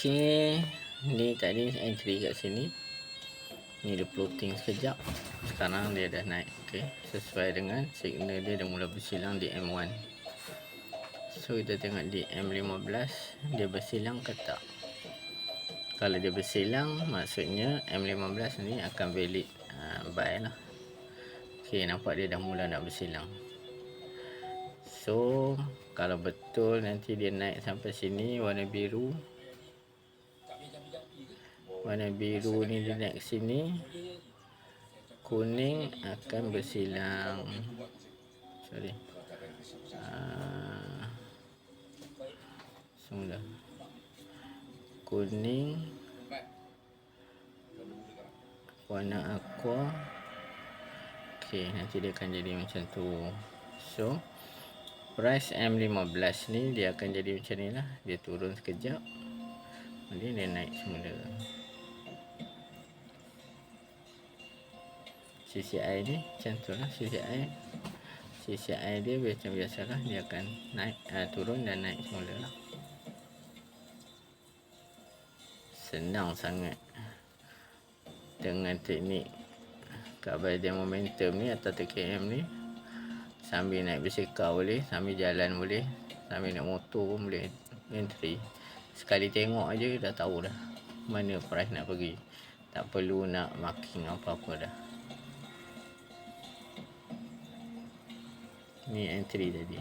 Okey, ni tadi entry kat sini. Ni dia floating sekejap. Sekarang dia dah naik. Okey, sesuai dengan signal dia dah mula bersilang di M1. So kita tengok di M15 dia bersilang ke tak. Kalau dia bersilang, maksudnya M15 ni akan valid buy lah. Okey, nampak dia dah mula nak bersilang. So kalau betul nanti dia naik sampai sini warna biru. Warna biru ni dia naik ke sini, kuning akan bersilang. Sorry. Semula. Kuning, warna aqua. Okey, nanti dia akan jadi macam tu. So price M15 ni dia akan jadi macam ni lah. Dia turun sekejap, kemudian dia naik semula. CCI ni macam tu lah. CCI dia macam biasa lah. Dia akan naik, turun dan naik semula lah. Senang sangat dengan teknik keabadian momentum ni atau TKM ni. Sambil naik basikal boleh, sambil jalan boleh, sambil naik motor pun boleh entry. Sekali tengok aja dah tahu dah mana price nak pergi. Tak perlu nak marking apa-apa dah. Ni entry tadi.